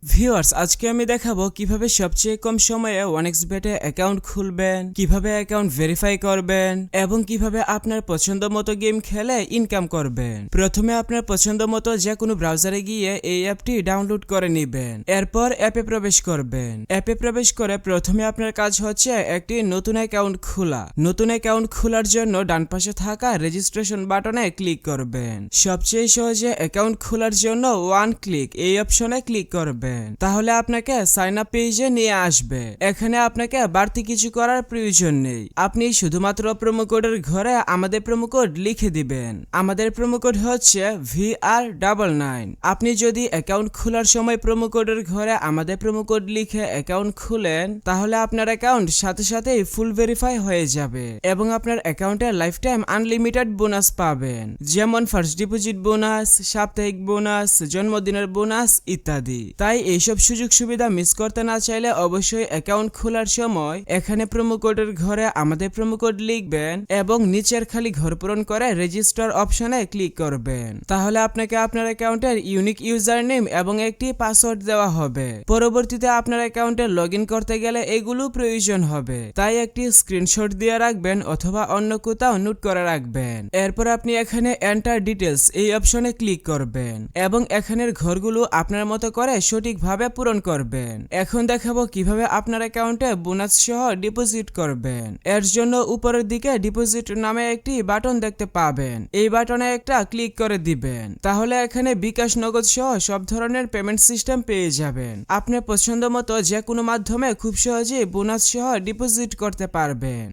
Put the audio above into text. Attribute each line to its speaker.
Speaker 1: Viewers, আজকে আমি দেখাবো কিভাবে সবচেয়ে কম সময়ে ওয়ানএক্সবেটে অ্যাকাউন্ট খুলবেন, কিভাবে অ্যাকাউন্ট ভেরিফাই করবেন এবং কিভাবে আপনার পছন্দ মতো গেম খেলে ইনকাম করবেন। প্রথমে আপনার পছন্দ মতো যে কোনো ব্রাউজারে গিয়ে এই অ্যাপটি ডাউনলোড করে নেবেন। এরপর অ্যাপে প্রবেশ করবেন। অ্যাপে প্রবেশ করে প্রথমে আপনার কাজ হচ্ছে একটি নতুন অ্যাকাউন্ট খোলা। নতুন অ্যাকাউন্ট খোলার জন্য ডান পাশে থাকা রেজিস্ট্রেশন বাটনে ক্লিক করবেন। সবচেয়ে সহজে অ্যাকাউন্ট খোলার জন্য ওয়ান ক্লিক এই অপশনে ক্লিক করবেন। তাহলে আপনাকে সাইন আপ পেজে নিয়ে আসবে। এখানে আপনাকে বাড়তি কিছু করার প্রয়োজন নেই। আপনি শুধুমাত্র প্রোমো কোডের ঘরে আমাদের প্রোমো কোড লিখে দিবেন। আমাদের প্রোমো কোড হচ্ছে VR99। আপনি যদি অ্যাকাউন্ট খোলার সময় প্রোমো কোডের ঘরে আমাদের প্রোমো কোড লিখে অ্যাকাউন্ট খুলেন, তাহলে আপনার অ্যাকাউন্ট সাথে সাথেই ফুল ভেরিফাই হয়ে যাবে এবং আপনার অ্যাকাউন্টে লাইফ টাইম আনলিমিটেড বোনাস পাবেন, যেমন ফার্স্ট ডিপোজিট বোনাস, সাপ্তাহিক বোনাস, জন্মদিনের বোনাস ইত্যাদি। তাই এইসব সুযোগ সুবিধা মিস করতে না চাইলে অবশ্যই অ্যাকাউন্ট খোলার সময় এখানে প্রোমো কোডের ঘরে আমাদের প্রোমো কোড লিখবেন এবং নিচের খালি ঘর পূরণ করে রেজিস্টার অপশনে ক্লিক করবেন। তাহলে আপনাকে আপনার অ্যাকাউন্টের ইউনিক ইউজার নেম এবং একটি পাসওয়ার্ড দেওয়া হবে। পরবর্তীতে আপনার অ্যাকাউন্টে লগ ইন করতে গেলে এগুলো প্রয়োজন হবে, তাই একটি স্ক্রিনশট দিয়ে রাখবেন অথবা অন্য কোথাও নোট করে রাখবেন। এরপর আপনি এখানে এন্টার ডিটেলস এই অপশনে ক্লিক করবেন এবং এখানের ঘরগুলো আপনার মতো করে সঠিকভাবে পূরণ করবেন। এখন দেখাবো কিভাবে আপনার অ্যাকাউন্টে বোনাস সহ ডিপোজিট করবেন। এর জন্য উপরের দিকে ডিপোজিট নামে একটি বাটন দেখতে পাবেন। এই বাটনে একটা ক্লিক করে দিবেন। তাহলে এখানে বিকাশ, নগদ সহ সব ধরনের পেমেন্ট সিস্টেম পেয়ে যাবেন। আপনার পছন্দ মতো যে কোনো মাধ্যমে খুব সহজেই বোনাস সহ ডিপোজিট করতে পারবেন।